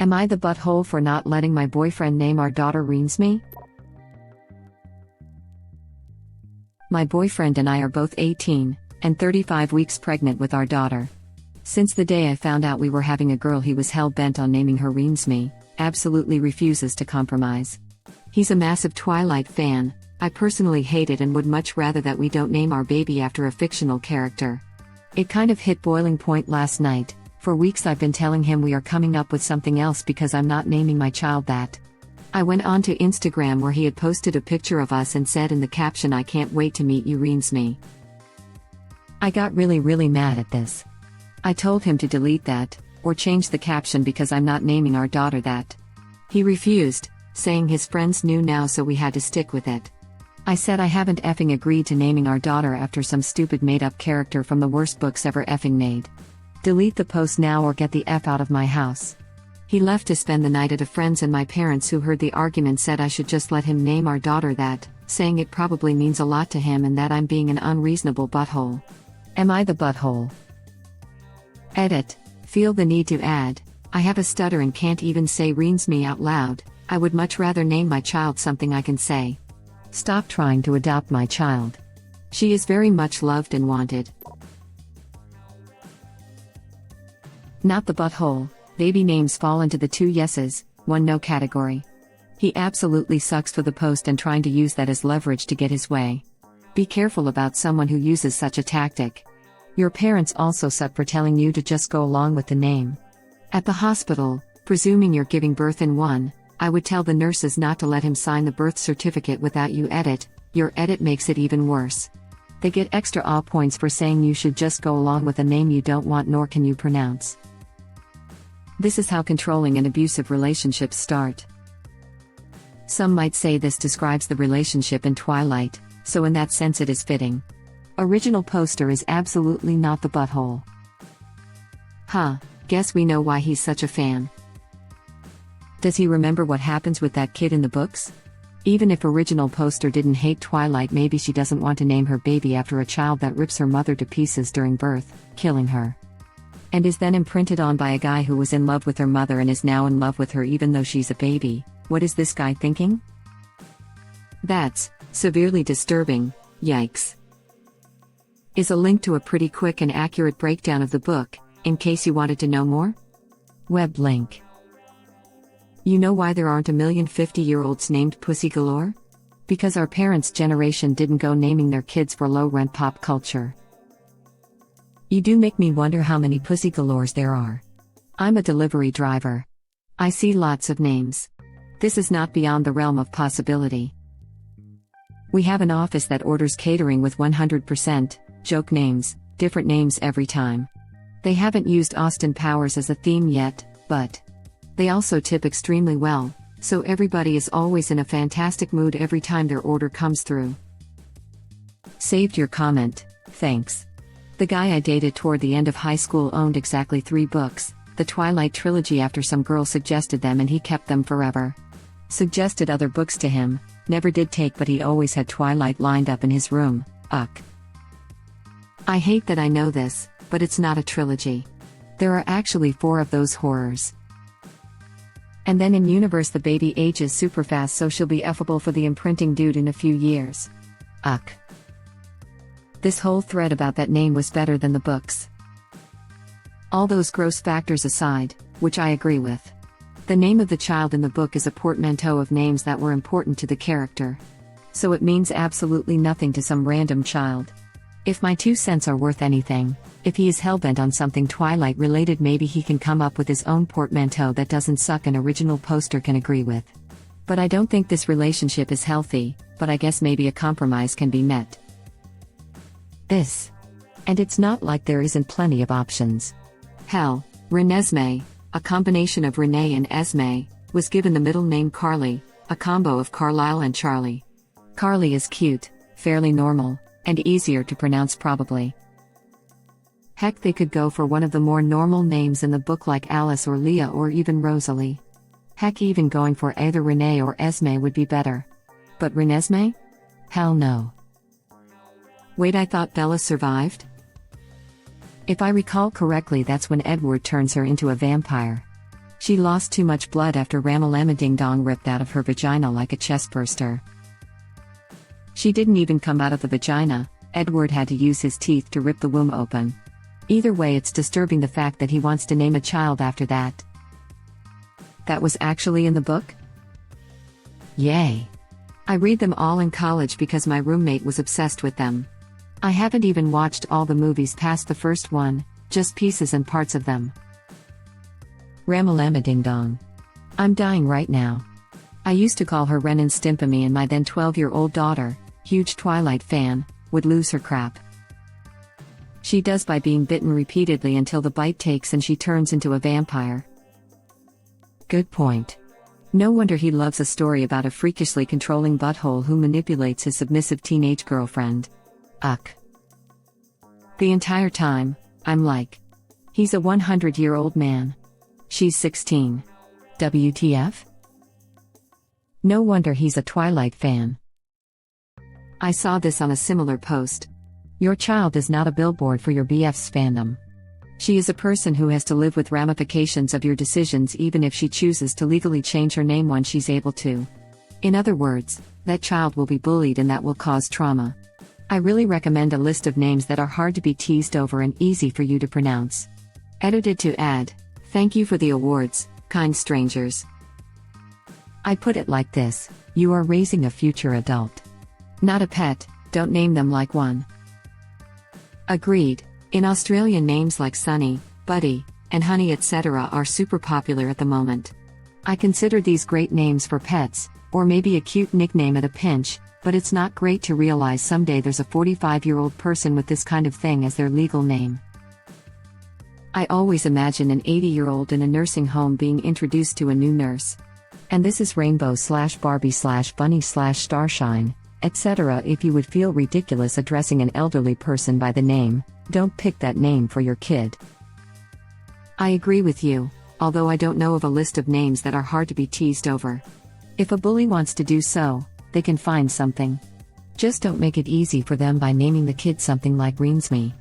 Am I the butthole for not letting my boyfriend name our daughter Renesmae? My boyfriend and I are both 18 and 35 weeks pregnant with our daughter. Since the day I found out we were having a girl, he was hell-bent on naming her Renesmae, absolutely refuses to compromise. He's a massive Twilight fan. I personally hate it and would much rather that we don't name our baby after a fictional character. It kind of hit boiling point last night. For weeks I've been telling him we are coming up with something else because I'm not naming my child that. I went on to Instagram where he had posted a picture of us and said in the caption, "I can't wait to meet you, Renesmae." I got really mad at this. I told him to delete that, or change the caption because I'm not naming our daughter that. He refused, saying his friends knew now so we had to stick with it. I said I haven't effing agreed to naming our daughter after some stupid made-up character from the worst books ever effing made. Delete the post now or get the F out of my house. He left to spend the night at a friend's and my parents who heard the argument said I should just let him name our daughter that, saying it probably means a lot to him and that I'm being an unreasonable butthole. Am I the butthole? Edit. Feel the need to add. I have a stutter and can't even say Renesmae out loud. I would much rather name my child something I can say. Stop trying to adopt my child. She is very much loved and wanted. Not the butthole. Baby names fall into the 2 yeses, 1 no category. He absolutely sucks for the post and trying to use that as leverage to get his way. Be careful about someone who uses such a tactic. Your parents also suck for telling you to just go along with the name. At the hospital, presuming you're giving birth in one, I would tell the nurses not to let him sign the birth certificate without you edit. Your edit makes it even worse. They get extra awe points for saying you should just go along with a name you don't want nor can you pronounce. This is how controlling and abusive relationships start. Some might say this describes the relationship in Twilight, so in that sense it is fitting. Original poster is absolutely not the butthole. Guess we know why he's such a fan. Does he remember what happens with that kid in the books? Even if original poster didn't hate Twilight, maybe she doesn't want to name her baby after a child that rips her mother to pieces during birth, killing her. And is then imprinted on by a guy who was in love with her mother and is now in love with her even though she's a baby. What is this guy thinking? That's severely disturbing. Yikes. Is a link to a pretty quick and accurate breakdown of the book, in case you wanted to know more. Web link. You know why there aren't a million 50-year-olds named Pussy Galore? Because our parents' generation didn't go naming their kids for low-rent pop culture. You do make me wonder how many Pussy Galores there are. I'm a delivery driver. I see lots of names. This is not beyond the realm of possibility. We have an office that orders catering with 100% joke names, different names every time. They haven't used Austin Powers as a theme yet, but they also tip extremely well, so everybody is always in a fantastic mood every time their order comes through. Saved your comment, thanks. The guy I dated toward the end of high school owned exactly 3 books, the Twilight trilogy, after some girl suggested them and he kept them forever. Suggested other books to him, never did take, but he always had Twilight lined up in his room. I hate that I know this, but it's not a trilogy. There are actually 4 of those horrors. And then in universe the baby ages super fast, so she'll be effable for the imprinting dude in a few years. This whole thread about that name was better than the books. All those gross factors aside, which I agree with. The name of the child in the book is a portmanteau of names that were important to the character. So it means absolutely nothing to some random child. If my 2 cents are worth anything, if he is hellbent on something Twilight related, maybe he can come up with his own portmanteau that doesn't suck an original poster can agree with. But I don't think this relationship is healthy, but I guess maybe a compromise can be met. And it's not like there isn't plenty of options. Hell, Renesmae, a combination of Renee and Esme, was given the middle name Carly, a combo of Carlisle and Charlie. Carly is cute, fairly normal, and easier to pronounce probably. Heck, they could go for one of the more normal names in the book like Alice or Leah or even Rosalie. Heck, even going for either Renee or Esme would be better. But Renesmae? Hell no. Wait, I thought Bella survived? If I recall correctly, that's when Edward turns her into a vampire. She lost too much blood after Ramalama Ding Dong ripped out of her vagina like a chest burster. She didn't even come out of the vagina, Edward had to use his teeth to rip the womb open. Either way, it's disturbing the fact that he wants to name a child after that. That was actually in the book? Yay! I read them all in college because my roommate was obsessed with them. I haven't even watched all the movies past the first one, just pieces and parts of them. Ramalama Ding Dong. I'm dying right now. I used to call her Ren and Stimpy, and my then 12-year-old daughter, huge Twilight fan, would lose her crap. She does by being bitten repeatedly until the bite takes and she turns into a vampire. Good point. No wonder he loves a story about a freakishly controlling butthole who manipulates his submissive teenage girlfriend. Ugh. The entire time, I'm like, he's a 100-year-old man. She's 16. WTF? No wonder he's a Twilight fan. I saw this on a similar post. Your child is not a billboard for your BF's fandom. She is a person who has to live with ramifications of your decisions even if she chooses to legally change her name when she's able to. In other words, that child will be bullied and that will cause trauma. I really recommend a list of names that are hard to be teased over and easy for you to pronounce. Edited to add, thank you for the awards, kind strangers. I put it like this: you are raising a future adult. Not a pet, don't name them like one. Agreed. In Australia, names like Sunny, Buddy, and Honey etc. are super popular at the moment. I consider these great names for pets, or maybe a cute nickname at a pinch, but it's not great to realize someday there's a 45-year-old person with this kind of thing as their legal name. I always imagine an 80-year-old in a nursing home being introduced to a new nurse. And this is Rainbow/Barbie/Bunny/Starshine, etc. If you would feel ridiculous addressing an elderly person by the name, don't pick that name for your kid. I agree with you, although I don't know of a list of names that are hard to be teased over. If a bully wants to do so, they can find something. Just don't make it easy for them by naming the kid something like Renesmae.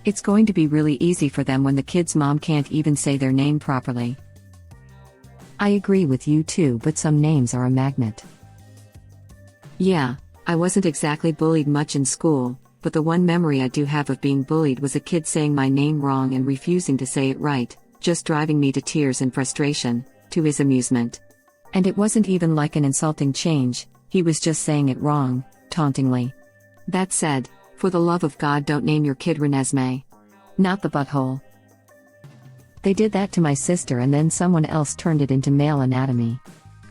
It's going to be really easy for them when the kid's mom can't even say their name properly. I agree with you too, but some names are a magnet. Yeah, I wasn't exactly bullied much in school, but the one memory I do have of being bullied was a kid saying my name wrong and refusing to say it right, just driving me to tears in frustration, to his amusement. And it wasn't even like an insulting change, he was just saying it wrong, tauntingly. That said, for the love of God, don't name your kid Renesmae. Not the butthole. They did that to my sister and then someone else turned it into male anatomy.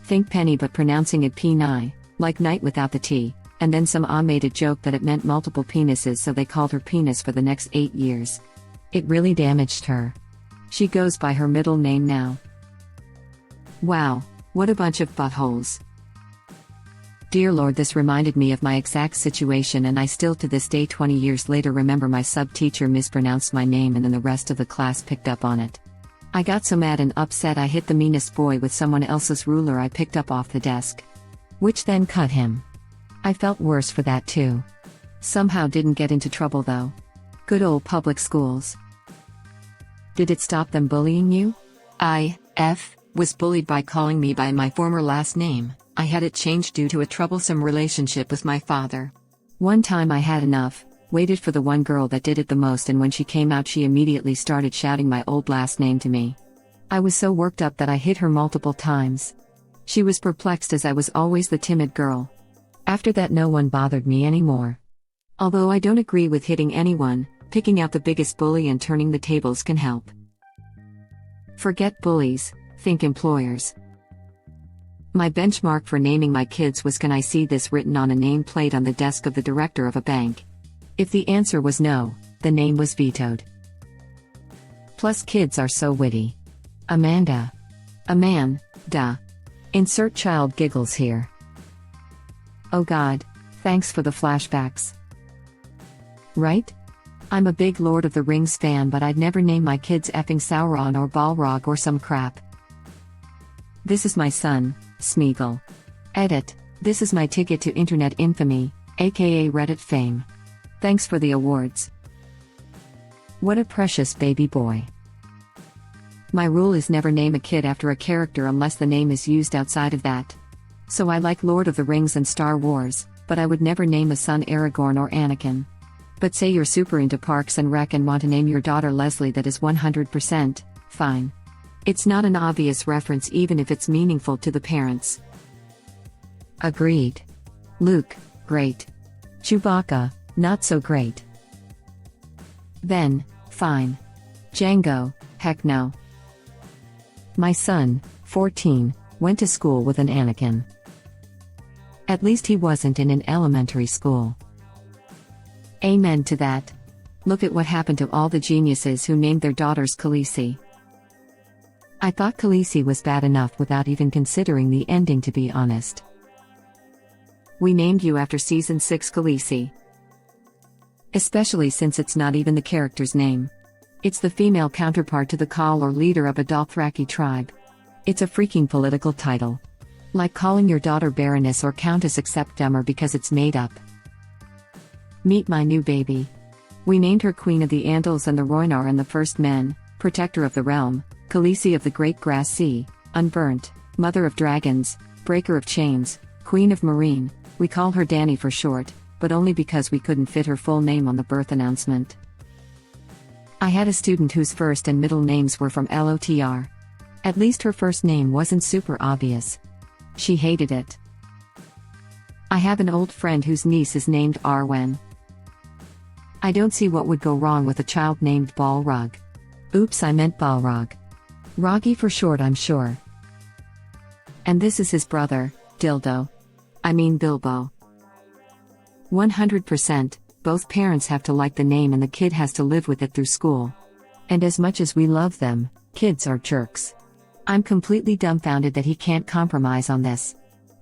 Think Penny but pronouncing it P-ni, like night without the T, and then some made a joke that it meant multiple penises, so they called her Penis for the next 8 years. It really damaged her. She goes by her middle name now. Wow, what a bunch of buttholes. Dear Lord, this reminded me of my exact situation, and I still to this day 20 years later remember my sub-teacher mispronounced my name and then the rest of the class picked up on it. I got so mad and upset I hit the meanest boy with someone else's ruler I picked up off the desk. Which then cut him. I felt worse for that too. Somehow didn't get into trouble though. Good old public schools. Did it stop them bullying you? I was bullied by calling me by my former last name. I had it changed due to a troublesome relationship with my father. One time I had enough, waited for the one girl that did it the most, and when she came out she immediately started shouting my old last name to me. I was so worked up that I hit her multiple times. She was perplexed as I was always the timid girl. After that no one bothered me anymore. Although I don't agree with hitting anyone, picking out the biggest bully and turning the tables can help. Forget bullies, think employers. My benchmark for naming my kids was, can I see this written on a nameplate on the desk of the director of a bank? If the answer was no, the name was vetoed. Plus kids are so witty. Amanda. Duh. Insert child giggles here. Oh God, thanks for the flashbacks. Right? I'm a big Lord of the Rings fan, but I'd never name my kids effing Sauron or Balrog or some crap. This is my son, Smeagol. Edit, this is my ticket to internet infamy, aka Reddit fame. Thanks for the awards. What a precious baby boy. My rule is never name a kid after a character unless the name is used outside of that. So I like Lord of the Rings and Star Wars, but I would never name a son Aragorn or Anakin. But say you're super into Parks and Rec and want to name your daughter Leslie, that is 100% fine. It's not an obvious reference even if it's meaningful to the parents. Agreed. Luke, great. Chewbacca, not so great. Ben, fine. Django, heck no. My son, 14, went to school with an Anakin. At least he wasn't in an elementary school. Amen to that. Look at what happened to all the geniuses who named their daughters Khaleesi. I thought Khaleesi was bad enough without even considering the ending, to be honest. We named you after Season 6 Khaleesi. Especially since it's not even the character's name. It's the female counterpart to the Khal or leader of a Dothraki tribe. It's a freaking political title. Like calling your daughter Baroness or Countess, except dumber because it's made up. Meet my new baby. We named her Queen of the Andals and the Rhoynar and the First Men, Protector of the Realm, Khaleesi of the Great Grass Sea, Unburnt, Mother of Dragons, Breaker of Chains, Queen of Meereen. We call her Dany for short, but only because we couldn't fit her full name on the birth announcement. I had a student whose first and middle names were from LOTR. At least her first name wasn't super obvious. She hated it. I have an old friend whose niece is named Arwen. I don't see what would go wrong with a child named Balrog. Oops, I meant Balrog. Roggy for short, I'm sure. And this is his brother, Bilbo. 100%, both parents have to like the name and the kid has to live with it through school. And as much as we love them, kids are jerks. I'm completely dumbfounded that he can't compromise on this.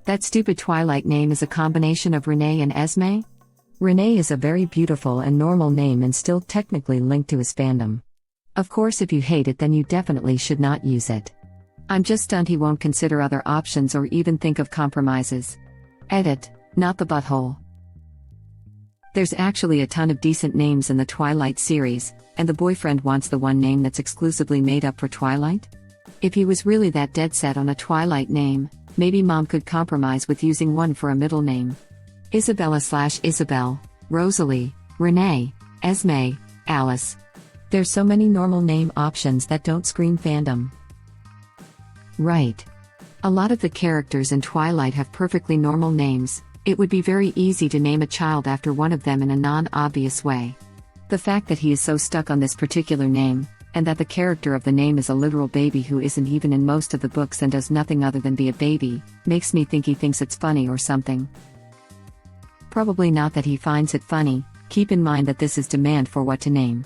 That stupid Twilight name is a combination of Renesmae and Esme? Renesmae is a very beautiful and normal name and still technically linked to his fandom. Of course, if you hate it, then you definitely should not use it. I'm just stunned he won't consider other options or even think of compromises. Edit, not the butthole. There's actually a ton of decent names in the Twilight series, and the boyfriend wants the one name that's exclusively made up for Twilight? If he was really that dead set on a Twilight name, maybe mom could compromise with using one for a middle name. Isabella/Isabel, Rosalie, Renee, Esme, Alice. There's so many normal name options that don't scream fandom. Right. A lot of the characters in Twilight have perfectly normal names. It would be very easy to name a child after one of them in a non-obvious way. The fact that he is so stuck on this particular name, and that the character of the name is a literal baby who isn't even in most of the books and does nothing other than be a baby, makes me think he thinks it's funny or something. Probably not that he finds it funny. Keep in mind that this is demand for what to name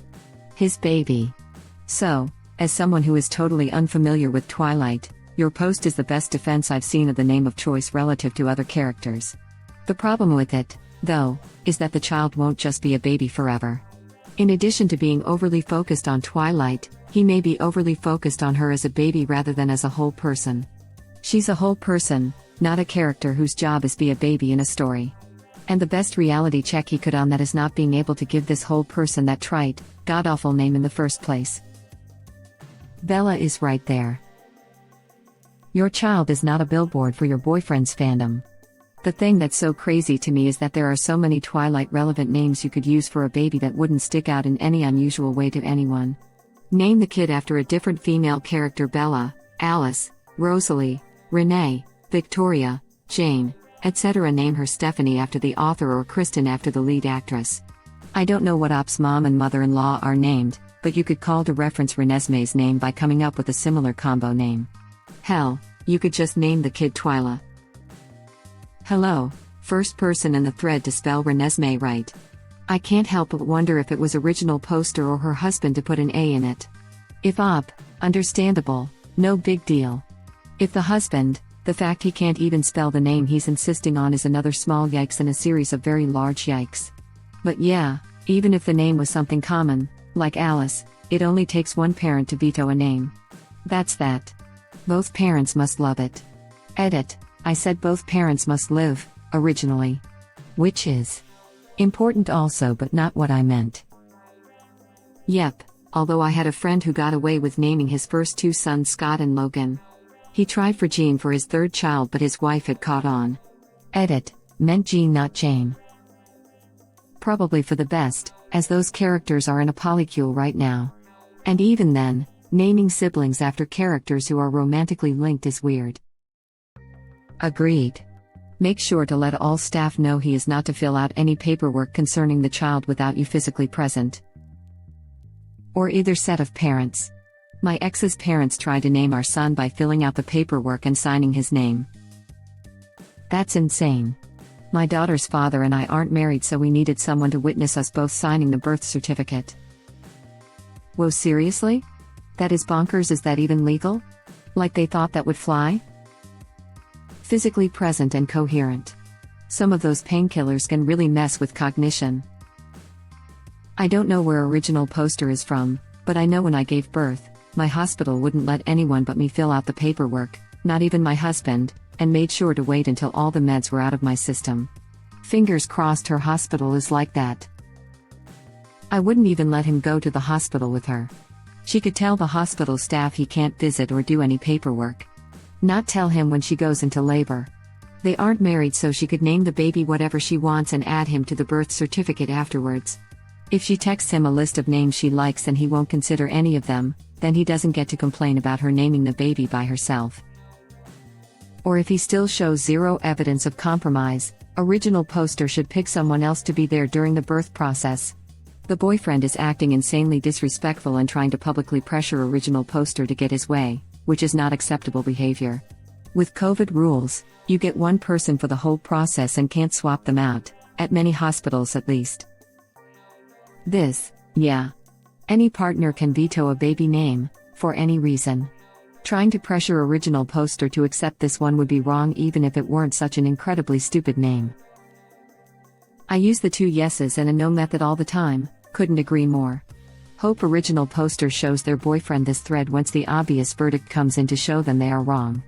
his baby. So, as someone who is totally unfamiliar with Twilight, your post is the best defense I've seen of the name of choice relative to other characters. The problem with it, though, is that the child won't just be a baby forever. In addition to being overly focused on Twilight, he may be overly focused on her as a baby rather than as a whole person. She's a whole person, not a character whose job is be a baby in a story. And the best reality check he could on that is not being able to give this whole person that trite, god-awful name in the first place. Bella is right there. Your child is not a billboard for your boyfriend's fandom. The thing that's so crazy to me is that there are so many Twilight-relevant names you could use for a baby that wouldn't stick out in any unusual way to anyone. Name the kid after a different female character: Bella, Alice, Rosalie, Renee, Victoria, Jane, etc. Name her Stephanie after the author or Kristen after the lead actress. I don't know what Op's mom and mother-in-law are named, but you could call to reference Renesmae's name by coming up with a similar combo name. Hell, you could just name the kid Twyla. Hello, first person in the thread to spell Renesmae right. I can't help but wonder if it was original poster or her husband to put an A in it. If Op, understandable, no big deal. If the husband, the fact he can't even spell the name he's insisting on is another small yikes in a series of very large yikes. But yeah, even if the name was something common, like Alice, it only takes one parent to veto a name. That's that. Both parents must love it. Edit, I said both parents must live, originally. Which is important also, but not what I meant. Yep, although I had a friend who got away with naming his first two sons Scott and Logan. He tried for Jean for his third child, but his wife had caught on. Edit, meant Jean, not Jane. Probably for the best, as those characters are in a polycule right now. And even then, naming siblings after characters who are romantically linked is weird. Agreed. Make sure to let all staff know he is not to fill out any paperwork concerning the child without you physically present. Or either set of parents. My ex's parents tried to name our son by filling out the paperwork and signing his name. That's insane. My daughter's father and I aren't married, so we needed someone to witness us both signing the birth certificate. Whoa, seriously? That is bonkers. Is that even legal? Like they thought that would fly? Physically present and coherent. Some of those painkillers can really mess with cognition. I don't know where original poster is from, but I know when I gave birth, my hospital wouldn't let anyone but me fill out the paperwork, not even my husband, and made sure to wait until all the meds were out of my system. Fingers crossed her hospital is like that. I wouldn't even let him go to the hospital with her. She could tell the hospital staff he can't visit or do any paperwork. Not tell him when she goes into labor. They aren't married, so she could name the baby whatever she wants and add him to the birth certificate afterwards. If she texts him a list of names she likes and he won't consider any of them, then he doesn't get to complain about her naming the baby by herself. Or if he still shows zero evidence of compromise, original poster should pick someone else to be there during the birth process. The boyfriend is acting insanely disrespectful and trying to publicly pressure original poster to get his way, which is not acceptable behavior. With COVID rules, you get one person for the whole process and can't swap them out, at many hospitals at least. Any partner can veto a baby name, for any reason. Trying to pressure original poster to accept this one would be wrong even if it weren't such an incredibly stupid name. I use the 2 yeses and a no method all the time, couldn't agree more. Hope original poster shows their boyfriend this thread once the obvious verdict comes in to show them they are wrong.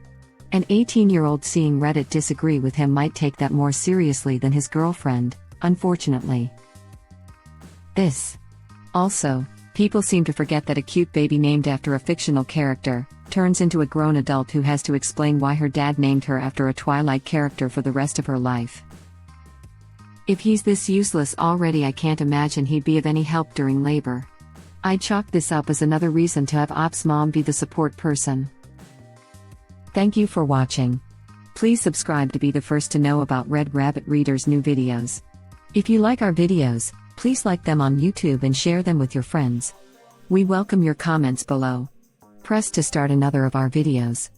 An 18-year-old seeing Reddit disagree with him might take that more seriously than his girlfriend, unfortunately. Also, people seem to forget that a cute baby named after a fictional character turns into a grown adult who has to explain why her dad named her after a Twilight character for the rest of her life. If he's this useless already, I can't imagine he'd be of any help during labor. I'd chalk this up as another reason to have Ops Mom be the support person. Thank you for watching. Please subscribe to be the first to know about Red Rabbit Reader's new videos. If you like our videos, please like them on YouTube and share them with your friends. We welcome your comments below. Press to start another of our videos.